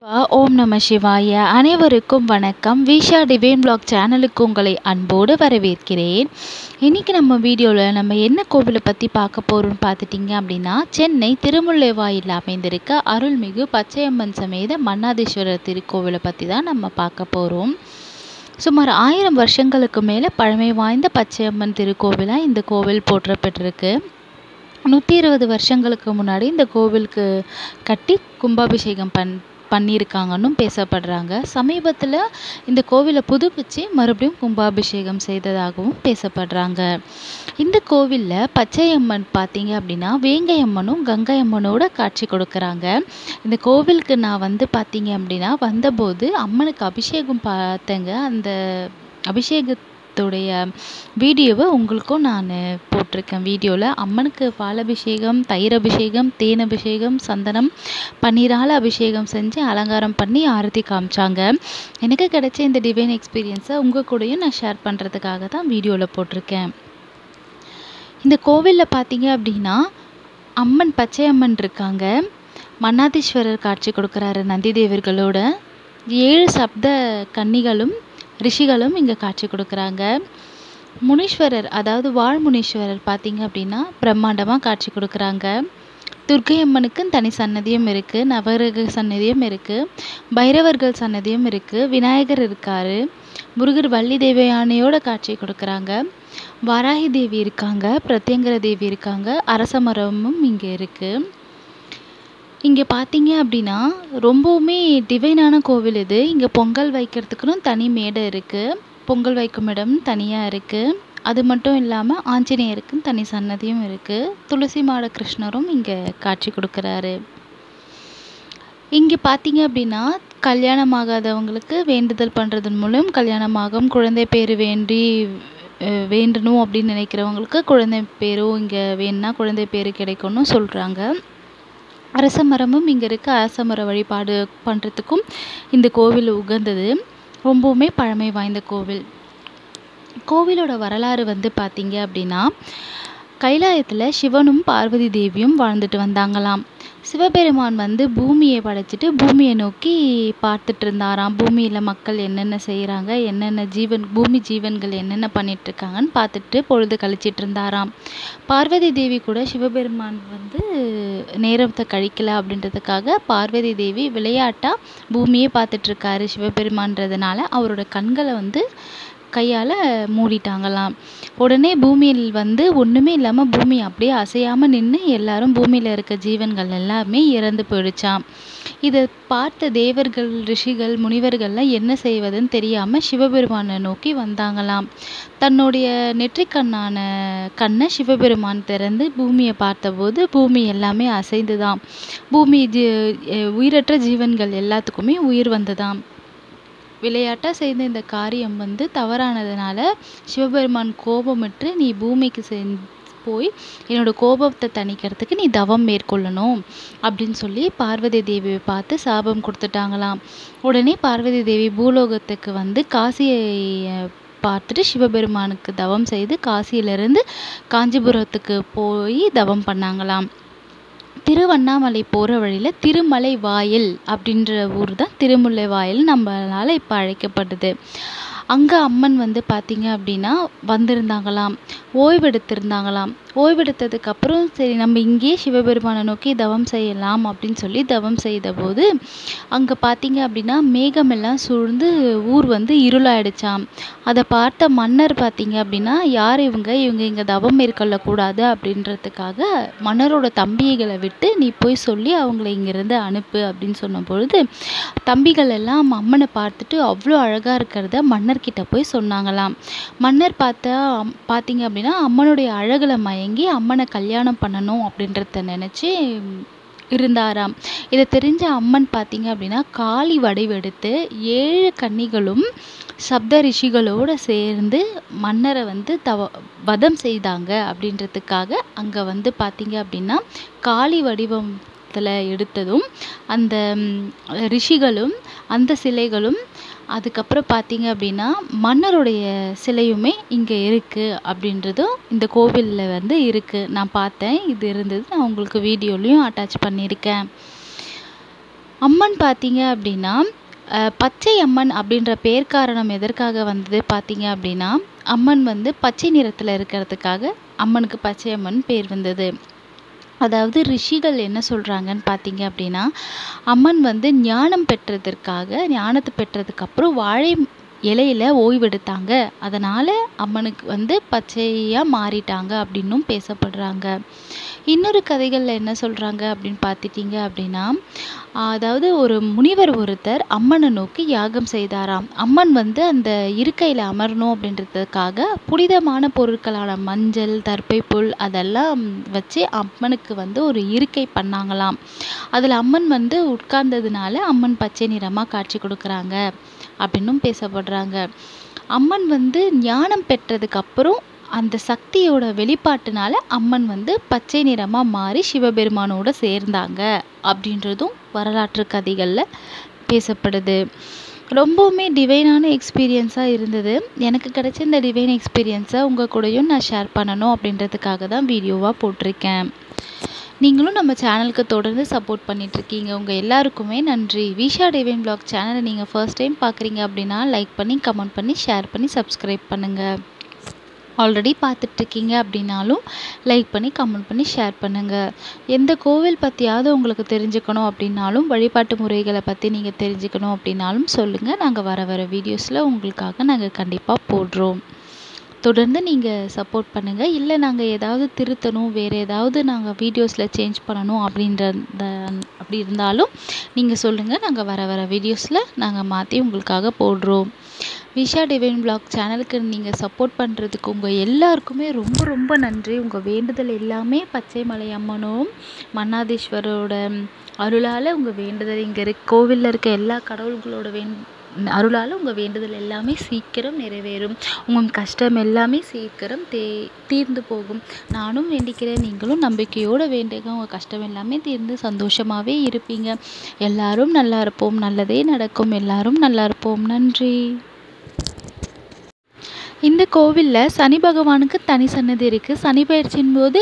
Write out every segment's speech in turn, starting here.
ஓம் நம சிவாய. அனைவருக்கும் வணக்கம். விஷா டிவைன் பிளாக் சேனலுக்கு உங்களை அன்போடு வரவேற்கிறேன். இன்றைக்கி நம்ம வீடியோவில் நம்ம என்ன கோவிலை பற்றி பார்க்க போகிறோம்னு பார்த்துட்டிங்க அப்படின்னா, சென்னை திருமுல்லைவாயில் அமைந்திருக்க அருள்மிகு பச்சையம்மன் சமேத மன்னாதீஸ்வரர் திருக்கோவிலை பற்றி தான் நம்ம பார்க்க போகிறோம். சுமார் 1000 வருஷங்களுக்கு மேலே பழமை வாய்ந்த பச்சையம்மன் திருக்கோவிலாக இந்த கோவில் போற்றப்பட்டிருக்கு. 120 வருஷங்களுக்கு முன்னாடி இந்த கோவிலுக்கு கட்டி கும்பாபிஷேகம் பண்ணியிருக்காங்கன்னு பேசப்படுறாங்க. சமீபத்தில் இந்த கோவிலை புதுப்பிச்சு மறுபடியும் கும்பாபிஷேகம் செய்ததாகவும் பேசப்படுறாங்க. இந்த கோவிலில் பச்சையம்மன் பார்த்தீங்க அப்படின்னா வேங்கையம்மனும் கங்கையம்மனோட காட்சி கொடுக்குறாங்க. இந்த கோவிலுக்கு நான் பார்த்தீங்க அப்படின்னா வந்தபோது அம்மனுக்கு அபிஷேகம் பார்த்தேங்க. அந்த அபிஷேகத்துடைய வீடியோவை உங்களுக்கும் நான் போட்டிருக்கேன். வீடியோவில் அம்மனுக்கு பால் அபிஷேகம், தயிர் அபிஷேகம், தேன் அபிஷேகம், சந்தனம், பன்னீரால் அபிஷேகம் செஞ்சு அலங்காரம் பண்ணி ஆரத்தி காமிச்சாங்க. எனக்கு கிடைச்ச இந்த டிவைன் எக்ஸ்பீரியன்ஸை உங்கள் கூடயும் நான் ஷேர் பண்ணுறதுக்காக தான் வீடியோவில் போட்டிருக்கேன். இந்த கோவிலில் பார்த்தீங்க அப்படின்னா அம்மன் பச்சையம்மன் இருக்காங்க. மன்னாதீஸ்வரர் காட்சி கொடுக்குறாரு நந்தி தேவர்களோட. 7 சப்த கன்னிகளும் ரிஷிகளும் இங்கே காட்சி கொடுக்குறாங்க. முனீஸ்வரர் அதாவது வாழ்முனீஸ்வரர் பார்த்தீங்க அப்படின்னா பிரம்மாண்டமாக காட்சி கொடுக்குறாங்க. துர்க்கை அம்மனுக்குன்னு தனி சன்னதியும் இருக்குது, நவகிரக சன்னதியும் இருக்குது, பைரவர்கள் சன்னதியும் இருக்குது, விநாயகர் இருக்கார், முருகர் வள்ளி தேவயானையோட காட்சி கொடுக்குறாங்க, வாராகி தேவி இருக்காங்க, பிரத்யங்கர தேவி இருக்காங்க, அரச மரமும் இங்கே இருக்குது. இங்கே பார்த்தீங்க அப்படின்னா ரொம்பவுமே டிவைனான கோவில் இது. இங்கே பொங்கல் வைக்கிறதுக்குன்னு தனி மேடை இருக்குது, பொங்கல் வைக்கும் இடம் தனியாக இருக்குது. அது மட்டும் இல்லாமல் ஆஞ்சநேயருக்குன்னு தனி சன்னதியும் இருக்குது. துளசி மாட கிருஷ்ணரும் இங்கே காட்சி கொடுக்குறாரு. இங்கே பார்த்தீங்க அப்படின்னா கல்யாணம் ஆகாதவங்களுக்கு வேண்டுதல் பண்ணுறதன் மூலம் கல்யாணமாகும், குழந்தை பேர் வேண்டணும் அப்படின்னு நினைக்கிறவங்களுக்கு குழந்தை பேரும் இங்கே வேணுன்னா குழந்தை பேர் கிடைக்கும்னு சொல்கிறாங்க. அரச மரமும் இங்கே இருக்குது. அரச மர வழிபாடு பண்ணுறதுக்கும் இந்த கோவில் உகந்தது. ரொம்பவுமே பழமை வாய்ந்த கோவில். கோவிலோட வரலாறு பார்த்தீங்க அப்படின்னா, கைலாயத்தில் சிவனும் பார்வதி தேவியும் வாழ்ந்துட்டு வந்தாங்களாம். சிவபெருமான் பூமியை படைச்சிட்டு பூமியை நோக்கி பார்த்துட்டு இருந்தாராம். பூமியில் மக்கள் என்னென்ன செய்கிறாங்க, என்னென்ன பூமி ஜீவன்கள் என்னென்ன பண்ணிகிட்ருக்காங்கன்னு பார்த்துட்டு பொழுது கழிச்சிட்டு இருந்தாராம். பார்வதி தேவி கூட சிவபெருமான் நேரத்தை கழிக்கலை அப்படின்றதுக்காக பார்வதி தேவி விளையாட்டாக பூமியே பார்த்துட்ருக்காரு சிவபெருமான்றதுனால அவரோட கண்களை கையால் மூடிட்டாங்களாம். உடனே பூமியில் ஒன்றுமே இல்லாமல் பூமி அப்படியே அசையாமல் நின்று எல்லாரும் பூமியில் இருக்க ஜீவன்கள் எல்லாமே இறந்து போயிடுச்சாம். இதை பார்த்த தேவர்கள், ரிஷிகள், முனிவர்கள்லாம் என்ன செய்வதுன்னு தெரியாமல் சிவபெருமானை நோக்கி வந்தாங்களாம். தன்னுடைய நெற்றிக்கண்ணான கண்ணை சிவபெருமான் திறந்து பூமியை பார்த்தபோது பூமி எல்லாமே அசைந்துதான். பூமி உயிரற்ற ஜீவன்கள் எல்லாத்துக்குமே உயிர் வந்ததாம். விளையாட்டாக செய்த இந்த காரியம் தவறானதுனால சிவபெருமான் கோபமற்று நீ பூமிக்கு போய் என்னோட கோபத்தை தணிக்கிறதுக்கு நீ தவம் மேற்கொள்ளணும் அப்படின்னு சொல்லி பார்வதி தேவியை பார்த்து சாபம் கொடுத்துட்டாங்களாம். உடனே பார்வதி தேவி பூலோகத்துக்கு காசியை பார்த்துட்டு சிவபெருமானுக்கு தவம் செய்து காசியிலிருந்து காஞ்சிபுரத்துக்கு போய் தவம் பண்ணாங்களாம். திருவண்ணாமலை போகிற வழியில் திருமலை வாயில் அப்படின்ற ஊர் தான் திருமுல்லைவாயில் நம்மளால் இப்போ அழைக்கப்படுது. அங்கே அம்மன் பார்த்தீங்க அப்படின்னா வந்திருந்தாங்களாம், ஓய்வெடுத்திருந்தாங்களாம். ஓய்வெடுத்ததுக்கப்புறம் சரி நம்ம இங்கேயே சிவபெருமானை நோக்கி தவம் செய்யலாம் அப்படின்னு சொல்லி தவம் செய்தபோது அங்கே பார்த்தீங்க அப்படின்னா மேகமெல்லாம் சூழ்ந்து ஊர் இருளாயிடுச்சாம். அதை பார்த்த மன்னர் பார்த்தீங்க அப்படின்னா யார் இவங்க இங்கே தவம் மேற்கொள்ளக்கூடாது அப்படின்றதுக்காக மன்னரோட தம்பிகளை விட்டு நீ போய் சொல்லி அவங்கள இங்கேருந்து அனுப்பு அப்படின்னு சொன்ன பொழுது தம்பிகள் எல்லாம் அம்மனை பார்த்துட்டு அவ்வளோ அழகாக இருக்கிறத மன்னர்கிட்ட போய் சொன்னாங்களாம். மன்னர் பார்த்தீங்க அப்படின்னா அம்மனுடைய அழகில் மயங்கி அம்மனை கல்யாணம் பண்ணணும் அப்படின்றத நினச்சி இருந்தாராம். இதை தெரிஞ்ச அம்மன் பார்த்தீங்க அப்படின்னா காளி வடிவெடுத்து 7 கன்னிகளும் சப்த ரிஷிகளோடு சேர்ந்து மன்னரை வதம் செய்தாங்க அப்படின்றதுக்காக அங்கே பார்த்தீங்க அப்படின்னா காளி வடிவத்தில் எடுத்ததும் அந்த ரிஷிகளும் அந்த சிலைகளும் அதுக்கப்புறம் பார்த்தீங்க அப்படின்னா மன்னருடைய சிலையுமே இங்கே இருக்குது அப்படின்றதும் இந்த கோவிலில் இருக்குது. நான் பார்த்தேன், இது இருந்தது, நான் உங்களுக்கு வீடியோலையும் அட்டாச் பண்ணியிருக்கேன். அம்மன் பார்த்தீங்க அப்படின்னா பச்சை அம்மன் அப்படின்ற பேர் காரணம் எதற்காக வந்தது பார்த்தீங்க அப்படின்னா, அம்மன் வந்து பச்சை நிறத்தில் இருக்கிறதுக்காக அம்மனுக்கு பச்சை அம்மன் பேர் வந்தது. அதாவது ரிஷிகள் என்ன சொல்கிறாங்கன்னு பார்த்தீங்க அப்படின்னா, அம்மன் வந்து ஞானம் பெற்றதுக்கப்புறம் வாழை இலையில ஓய்வெடுத்தாங்க. அதனால் அம்மனுக்கு வந்து பச்சையாக மாறிட்டாங்க அப்படின்னும் பேசப்படுறாங்க. இன்னொரு கதைகளில் என்ன சொல்கிறாங்க அப்படின்னு பார்த்துட்டிங்க அப்படின்னா, அதாவது ஒரு முனிவர் ஒருத்தர் அம்மனை நோக்கி யாகம் செய்தாராம். அம்மன் வந்து அந்த இருக்கையில் அமரணும் அப்படின்றதுக்காக புனிதமான பொருட்களான மஞ்சள், தர்பைப்புல் அதெல்லாம் வச்சு அம்மனுக்கு வந்து ஒரு இருக்கை பண்ணாங்களாம். அதில் அம்மன் வந்து உட்கார்ந்ததுனால அம்மன் பச்சை நிறமாக காட்சி கொடுக்குறாங்க அப்படின்னும் பேசப்படுறாங்க. அம்மன் வந்து ஞானம் பெற்றதுக்கப்புறம் அந்த சக்தியோட வெளிப்பாட்டுனால அம்மன் வந்து பச்சை நிறமாக மாறி சிவபெருமானோட சேர்ந்தாங்க அப்படின்றதும் வரலாற்று கதைகளில் பேசப்படுது. ரொம்பவுமே டிவைனான எக்ஸ்பீரியன்ஸாக இருந்தது. எனக்கு கிடைச்ச இந்த டிவைன் எக்ஸ்பீரியன்ஸை உங்கள் கூடயும் நான் ஷேர் பண்ணணும் அப்படின்றதுக்காக தான் வீடியோவாக போட்டிருக்கேன். நீங்களும் நம்ம சேனலுக்கு தொடர்ந்து சப்போர்ட் பண்ணிகிட்ருக்கீங்க. உங்கள் எல்லாருக்குமே நன்றி. விஷா டிவைன் vlog சேனலை நீங்கள் ஃபர்ஸ்ட் டைம் பார்க்குறீங்க அப்படின்னா லைக் பண்ணி, கமெண்ட் பண்ணி, ஷேர் பண்ணி, சப்ஸ்கிரைப் பண்ணுங்கள். ஆல்ரெடி பார்த்துட்ருக்கீங்க அப்படின்னாலும் லைக் பண்ணி, கமெண்ட் பண்ணி, ஷேர் பண்ணுங்கள். எந்த கோவில் பற்றியாவது உங்களுக்கு தெரிஞ்சுக்கணும் அப்படின்னாலும், வழிபாட்டு முறைகளை பற்றி நீங்கள் தெரிஞ்சுக்கணும் அப்படின்னாலும் சொல்லுங்கள். நாங்கள் வர வீடியோஸில் உங்களுக்காக நாங்கள் கண்டிப்பாக போடுறோம். தொடர்ந்து நீங்கள் சப்போர்ட் பண்ணுங்கள். இல்லை நாங்கள் ஏதாவது திருத்தணும், வேறு ஏதாவது நாங்கள் வீடியோஸில் சேஞ்ச் பண்ணணும் அப்படி இருந்தாலும் நீங்கள் சொல்லுங்கள். நாங்கள் வர வீடியோஸில் நாங்கள் மாற்றி உங்களுக்காக போடுறோம். விஷா டிவைன் vlog சேனலுக்கு நீங்கள் சப்போர்ட் பண்ணுறதுக்கு உங்கள் எல்லாருக்குமே ரொம்ப ரொம்ப நன்றி. உங்கள் வேண்டுதல் எல்லாமே பச்சை மலை அம்மனும் மன்னாதீஸ்வரோட அருளால் உங்கள் வேண்டுதல் இங்கே கோவிலில் இருக்க எல்லா கடவுள்களோட அருளால் உங்கள் வேண்டுதல் எல்லாமே சீக்கிரம் நிறைவேறும். உங்கள் கஷ்டம் எல்லாமே சீக்கிரம் தீர்ந்து போகும். நானும் வேண்டிக்கிறேன், நீங்களும் நம்பிக்கையோடு வேண்டுங்க. உங்கள் கஷ்டம் எல்லாமே தீர்ந்து சந்தோஷமாகவே இருப்பீங்க. எல்லாரும் நல்லா இருப்போம், நல்லதே நடக்கும். எல்லாரும் நல்லா இருப்போம். நன்றி. இந்த கோவிலில் சனி பகவானுக்கு தனி சன்னதி இருக்குது. சனி பயிற்சியின் போது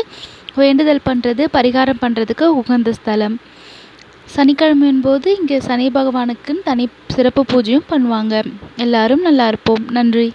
வேண்டுதல் பண்ணுறது, பரிகாரம் பண்ணுறதுக்கு உகந்த ஸ்தலம். சனிக்கிழமையின் போது இங்கே சனி பகவானுக்குன்னு தனி சிறப்பு பூஜையும் பண்ணுவாங்க. எல்லாரும் நல்லா இருப்போம். நன்றி.